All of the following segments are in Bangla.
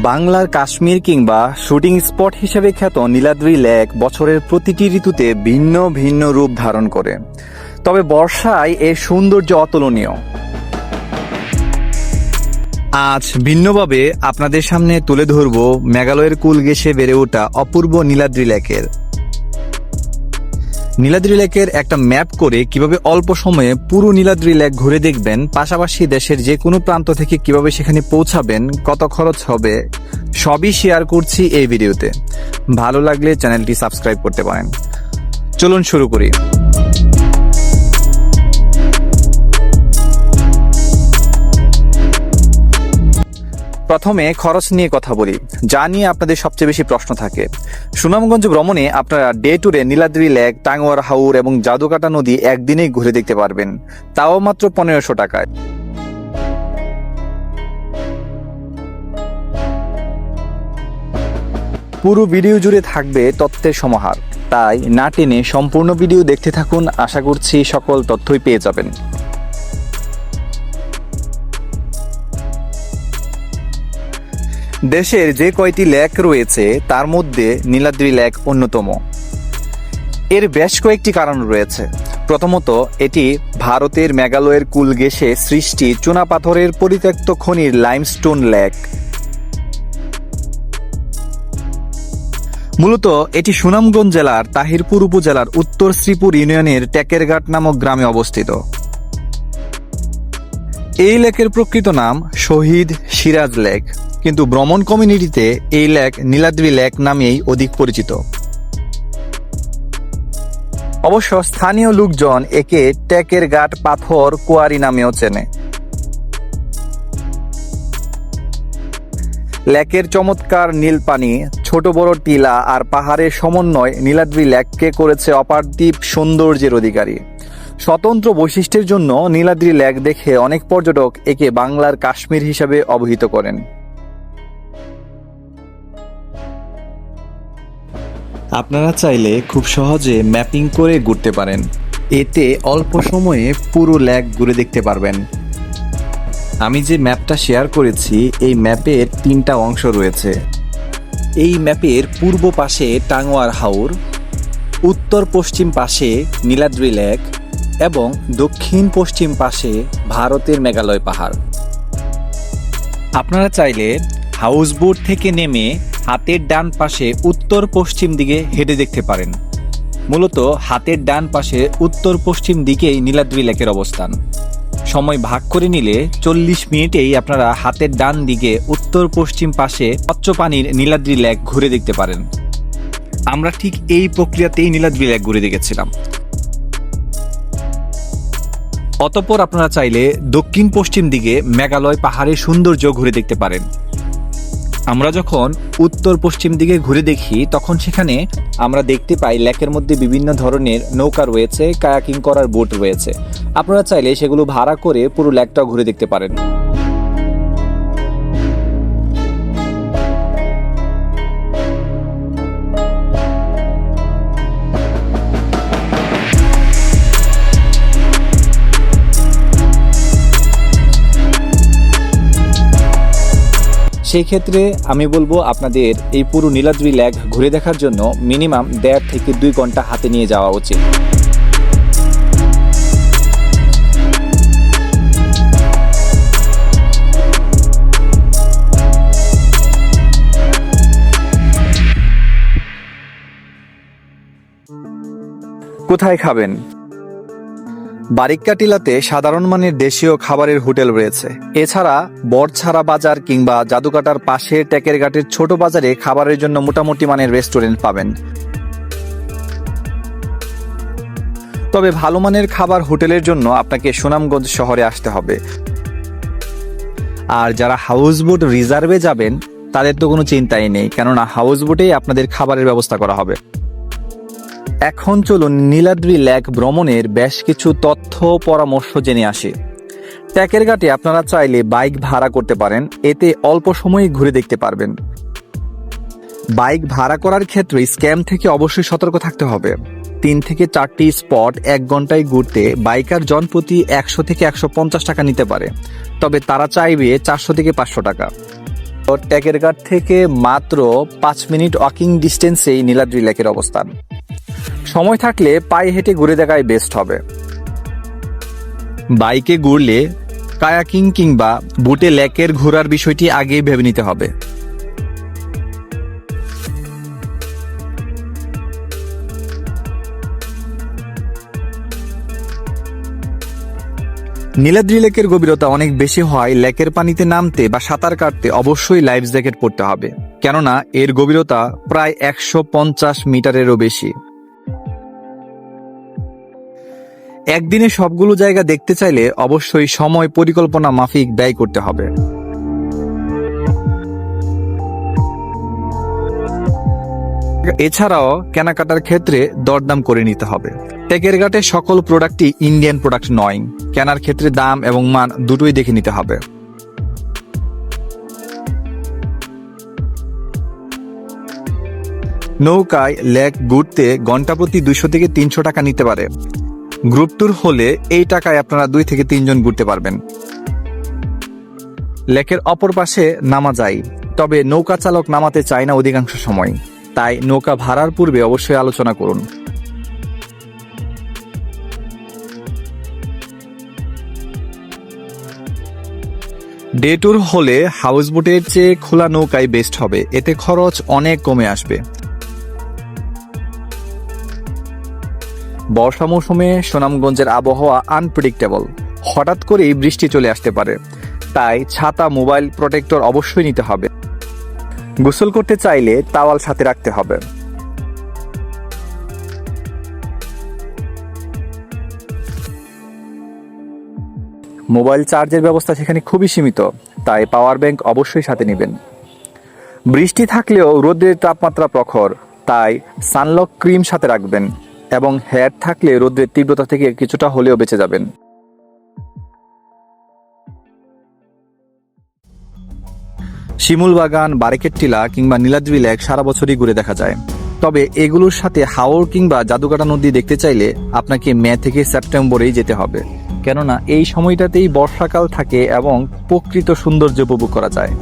বাংলার কাশ্মীর কিংবা শুটিং স্পট হিসেবে খ্যাত নীলাদ্রি লেক বছরের প্রতিটি ঋতুতে ভিন্ন ভিন্ন রূপ ধারণ করে, তবে বর্ষায় এর সৌন্দর্য অতুলনীয়। আজ ভিন্নভাবে আপনাদের সামনে তুলে ধরব মেঘালয়ের কুল ঘেঁষে বেড়ে ওঠা অপূর্ব নীলাদ্রি লেকের একটা ম্যাপ করে কিভাবে অল্প সময়ে পুরো নীলাদ্রি লেক ঘুরে দেখবেন, পাশাপাশি দেশের যে কোনো প্রান্ত থেকে কিভাবে সেখানে পৌঁছাবেন, কত খরচ হবে, সবই শেয়ার করছি এই ভিডিওতে। ভালো লাগলে চ্যানেলটি সাবস্ক্রাইব করতে পারেন। চলুন শুরু করি। প্রথমে খরচ নিয়ে কথা বলি, যা নিয়ে আপনাদের সবচেয়ে বেশি প্রশ্ন থাকে। সুনামগঞ্জ ভ্রমণে আপনারা ডে ট্যুরে নীলাদ্রি লেক, টাঙ্গুয়ার হাওর এবং জাদুকাটা নদী একদিনেই ঘুরে দেখতে পারবেন, তাও মাত্র 1500 টাকায়। পুরো ভিডিও জুড়ে থাকবে তথ্যের সমাহার, তাই না টেনে সম্পূর্ণ ভিডিও দেখতে থাকুন। আশা করছি সকল তথ্যই পেয়ে যাবেন। দেশের যে কয়টি লেক রয়েছে তার মধ্যে নীলাদ্রি লেক অন্যতম। এর বেশ কয়েকটি কারণ রয়েছে। প্রথমত, এটি ভারতের মেঘালয়ের কুল ঘেঁষে সৃষ্টি চুনাপাথরের পরিত্যক্ত খনির লাইমস্টোন লেক। মূলত এটি সুনামগঞ্জ জেলার তাহিরপুর উপজেলার উত্তর শ্রীপুর ইউনিয়নের টেকেরঘাট নামক গ্রামে অবস্থিত। এই লেকের প্রকৃত নাম শহীদ সিরাজ লেক, কিন্তু ভ্রমণ কমিউনিটিতে এই লেক নীলাদ্রি লেক নামেই অধিক পরিচিত। অবশ্য স্থানীয় লোকজন একে টেকেরঘাট পাথর কোয়ারি নামেও চেনে। লেকের চমৎকার নীল পানি, ছোট বড় টিলা আর পাহাড়ের সমন্বয় নীলাদ্রি লেককে করেছে অপার্থিব সৌন্দর্যের অধিকারী। স্বতন্ত্র বৈশিষ্ট্যের জন্য নীলাদ্রি লেক দেখে অনেক পর্যটক একে বাংলার কাশ্মীর হিসেবে অভিহিত করেন। আপনারা চাইলে খুব সহজে ম্যাপিং করে ঘুরতে পারেন, এতে অল্প সময়ে পুরো লেক ঘুরে দেখতে পারবেন। আমি যে ম্যাপটা শেয়ার করেছি, এই ম্যাপের 3টা অংশ রয়েছে। এই ম্যাপের পূর্ব পাশে টাঙ্গুয়ার হাওর, উত্তর পশ্চিম পাশে নীলাদ্রি লেক এবং দক্ষিণ পশ্চিম পাশে ভারতের মেঘালয় পাহাড়। আপনারা চাইলে হাউস বোট থেকে নেমে হাতের ডান পাশে উত্তর পশ্চিম দিকে হেঁটে দেখতে পারেন। মূলত হাতের ডান পাশে উত্তর পশ্চিম দিকেই নীলাদ্রি লেকের অবস্থান। সময় ভাগ করে নিলে 40 মিনিটেই আপনারা হাতের ডান দিকে উত্তর পশ্চিম পাশে স্বচ্ছ পানির নীলাদ্রি লেক ঘুরে দেখতে পারেন। আমরা ঠিক এই প্রক্রিয়াতেই নীলাদ্রি লেক ঘুরে দেখেছিলাম। অতঃপর আপনারা চাইলে দক্ষিণ পশ্চিম দিকে মেঘালয় পাহাড়ের সৌন্দর্য ঘুরে দেখতে পারেন। আমরা যখন উত্তর পশ্চিম দিকে ঘুরে দেখি, তখন সেখানে আমরা দেখতে পাই লেকের মধ্যে বিভিন্ন ধরনের নৌকা রয়েছে, কায়াকিং করার বোট রয়েছে। আপনারা চাইলে সেগুলো ভাড়া করে পুরো লেকটা ঘুরে দেখতে পারেন। সেই ক্ষেত্রে আমি বলবো আপনাদের এই পুরো নীলাদ্রি লেক ঘুরে দেখার জন্য মিনিমাম 1.5 থেকে 2 ঘন্টা হাতে নিয়ে যাওয়া উচিত। কোথায় খাবেন? বারিক্কা টিলাতে সাধারণ মানের দেশীয় খাবারের হোটেল রয়েছে। এছাড়া বড়ছাড়া বাজার কিংবা জাদুকাটার পাশে টেকেরঘাটের ছোট বাজারে খাবারের জন্য মোটামুটি মানের রেস্টুরেন্ট পাবেন। তবে ভালো মানের খাবার হোটেলের জন্য আপনাকে সুনামগঞ্জ শহরে আসতে হবে। আর যারা হাউস বোট রিজার্ভে যাবেন তাদের তো কোনো চিন্তাই নেই, কেননা হাউস বোটেই আপনাদের খাবারের ব্যবস্থা করা হবে। এখন চলুন নীলাদ্রি লেক ভ্রমণের বেশ কিছু তথ্য পরামর্শ জেনে আসি। টেকেরঘাটে আপনারা চাইলে বাইক ভাড়া করতে পারেন, এতে অল্প সময়ে ঘুরে দেখতে পারবেন। বাইক ভাড়া করার ক্ষেত্রে স্ক্যাম থেকে অবশ্যই সতর্ক থাকতে হবে। 3 থেকে 4টি স্পট 1 ঘন্টায় ঘুরতে বাইকার জনপ্রতি 100 থেকে 150 টাকা নিতে পারে, তবে তারা চাইবে 400 থেকে 500 টাকা। টেকেরঘাট থেকে মাত্র 5 মিনিট ওয়াকিং ডিস্টেন্সেই নীলাদ্রি লেকের অবস্থান। সময় থাকলে পায়ে হেঁটে ঘুরে দেখাই বেস্ট হবে। বাইকে ঘুরলে কায়াকিং কিংবা বুটে লেকের ঘোরার বিষয়টি আগেই ভেবে নিতে হবে। নীলাদ্রি লেকের গভীরতা অনেক বেশি হওয়ায় লেকের পানিতে নামতে বা সাঁতার কাটতে অবশ্যই লাইফ জ্যাকেট পরতে হবে, কেননা এর গভীরতা প্রায় 150 মিটারেরও বেশি। একদিনে সবগুলো জায়গা দেখতে চাইলে অবশ্যই সময় পরিকল্পনা মাফিক ব্যয় করতে হবে। এছাড়াও কেনাকাটার ক্ষেত্রে দরদাম করে নিতে হবে। টেকেরঘাটের সকল প্রোডাক্টই ইন্ডিয়ান প্রোডাক্ট নয়, কেনার ক্ষেত্রে দাম এবং মান দুটোই দেখে নিতে হবে। নৌকায় লেক ঘুরতে ঘন্টা প্রতি 200 থেকে 300 টাকা নিতে পারে। গ্রুপ ট্যুর হলে এই টাকায় আপনারা 2 থেকে 3 জন ঘুরতে পারবেন। লেকের অপর পাশে নামা যায়, তবে নৌকা চালক নামাতে চায় না অধিকাংশ সময়, তাই নৌকা ভাড়ার পূর্বে অবশ্যই আলোচনা করুন। ডে ট্যুর হলে হাউস বোটের চেয়ে খোলা নৌকায় বেস্ট হবে, এতে খরচ অনেক কমে আসবে। বর্ষা মৌসুমে সুনামগঞ্জের আবহাওয়া আনপ্রেডিক্টেবল, হঠাৎ করেই বৃষ্টি চলে আসতে পারে, তাই ছাতা মোবাইল প্রোটেক্টর অবশ্যই নিতে হবে। গোসল করতে চাইলে তাওয়াল সাথে রাখতে হবে। মোবাইল চার্জের ব্যবস্থা সেখানে খুবই সীমিত, তাই পাওয়ার ব্যাংক অবশ্যই সাথে নেবেন। বৃষ্টি থাকলেও রোদের তাপমাত্রা প্রখর, তাই সানলক ক্রিম সাথে রাখবেন এবং হেয়ার থাকলে রোদের তীব্রতা থেকে কিছুটা হলেও বেঁচে যাবেন। শিমুল বাগান, বারেকের টিলা কিংবা নীলাদ্রি লেক সারা বছরই ঘুরে দেখা যায়, তবে এগুলোর সাথে হাওর কিংবা জাদুকাটা নদী দেখতে চাইলে আপনাকে মে থেকে সেপ্টেম্বরেই যেতে হবে, কেননা এই সময়টাতেই বর্ষাকাল থাকে এবং প্রকৃত সৌন্দর্য উপভোগ করা যায়।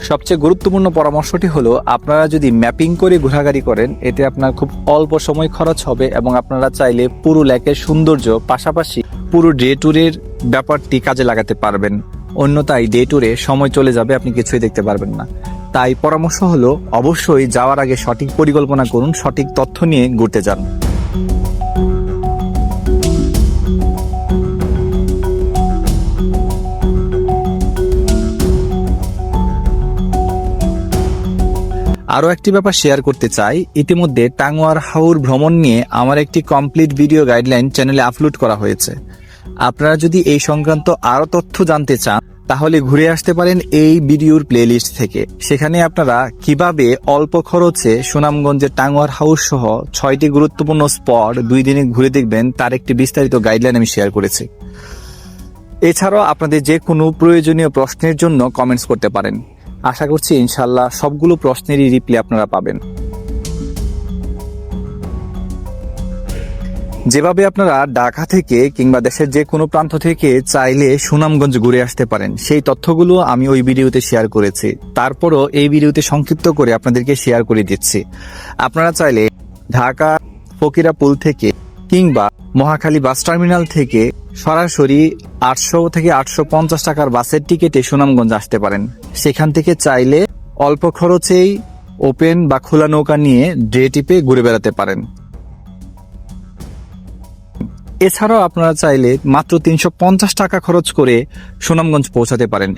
সবচেয়ে গুরুত্বপূর্ণ পরামর্শটি হলো, আপনারা যদি ম্যাপিং করে ঘোরাঘুরি করেন, এতে আপনার খুব অল্প সময় খরচ হবে এবং আপনারা চাইলে পুরো লেকের সৌন্দর্য পাশাপাশি পুরো ডে ট্যুরের ব্যাপারটি কাজে লাগাতে পারবেন। অন্যথায় ডে ট্যুরে সময় চলে যাবে, আপনি কিছুই দেখতে পারবেন না। তাই পরামর্শ হলো, অবশ্যই যাওয়ার আগে সঠিক পরিকল্পনা করুন, সঠিক তথ্য নিয়ে ঘুরতে যান। আরও একটি ব্যাপার শেয়ার করতে চাই, ইতিমধ্যে টাঙ্গুয়ার হাওর ভ্রমণ নিয়ে আমার একটি কমপ্লিট ভিডিও গাইডলাইন চ্যানেলে আপলোড করা হয়েছে। আপনারা যদি এই সংক্রান্ত আরও তথ্য জানতে চান, তাহলে ঘুরে আসতে পারেন এই ভিডিওর প্লেলিস্ট থেকে। সেখানে আপনারা কিভাবে অল্প খরচে সুনামগঞ্জের টাঙ্গুয়ার হাউস সহ 6টি গুরুত্বপূর্ণ স্পট 2 দিনে ঘুরে দেখবেন, তার একটি বিস্তারিত গাইডলাইন আমি শেয়ার করেছি। এছাড়াও আপনাদের যে কোনো প্রয়োজনীয় প্রশ্নের জন্য কমেন্টস করতে পারেন। আশা করছি ইনশাল্লাহ সবগুলো প্রশ্নেরই রিপ্লাই আপনারা পাবেন। যেভাবে আপনারা ঢাকা থেকে কিংবা দেশের যে কোনো প্রান্ত থেকে চাইলে সুনামগঞ্জ ঘুরে আসতে পারেন, সেই তথ্যগুলো আমি ওই ভিডিওতে শেয়ার করেছি। তারপরও এই ভিডিওতে সংক্ষিপ্ত করে আপনাদেরকে শেয়ার করে দিচ্ছি। আপনারা চাইলে ঢাকা ফকিরা পুল থেকে কিংবা মহাখালী বাস টার্মিনাল থেকে সরাসরি 800 থেকে 850 টাকার বাসের টিকিটে সুনামগঞ্জ আসতে পারেন। সেখান থেকে চাইলে অল্প খরচেই ওপেন বা খোলা নৌকা নিয়ে ডে ট্রিপে ঘুরে বেড়াতে পারেন। এছাড়াও আপনারা চাইলে মাত্র 350 টাকা খরচ করে সুনামগঞ্জ পৌঁছাতে পারেন।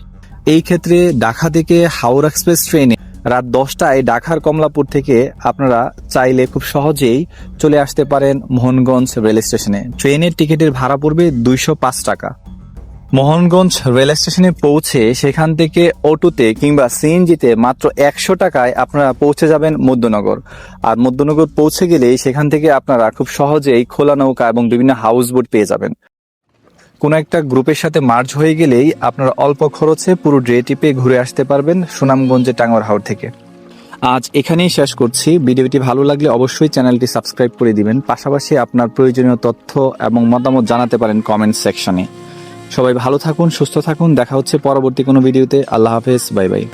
এই ক্ষেত্রে ঢাকা থেকে হাওড়া এক্সপ্রেস ট্রেনে রাত 10টায় ঢাকার কমলাপুর থেকে আপনারা চাইলে খুব সহজেই চলে আসতে পারেন মোহনগঞ্জ রেল স্টেশনে। ট্রেনের টিকিটের ভাড়া পড়বে 205 টাকা। মোহনগঞ্জ রেল স্টেশনে পৌঁছে সেখান থেকে অটোতে কিংবা সিএনজিতে মাত্র 100 টাকায় আপনারা পৌঁছে যাবেন মধ্যনগর। আর মধ্যনগর পৌঁছে গেলেই সেখান থেকে আপনারা খুব সহজেই খোলা নৌকা এবং বিভিন্ন হাউস বোট পেয়ে যাবেন। কোনো একটা গ্রুপের সাথে মার্জ হয়ে গেলেই আপনারা অল্প খরচে পুরো ডে ট্রিপে ঘুরে আসতে পারবেন সুনামগঞ্জের টাঙ্গুয়ার হাওর থেকে। আজ এখানেই শেষ করছি। ভিডিওটি ভালো লাগলে অবশ্যই চ্যানেলটি সাবস্ক্রাইব করে দিবেন। পাশাপাশি আপনার প্রয়োজনীয় তথ্য এবং মতামত জানাতে পারেন কমেন্ট সেকশনে। সবাই ভালো থাকুন, সুস্থ থাকুন। দেখা হচ্ছে পরবর্তী কোনো ভিডিওতে। আল্লাহ হাফেজ, বাই বাই।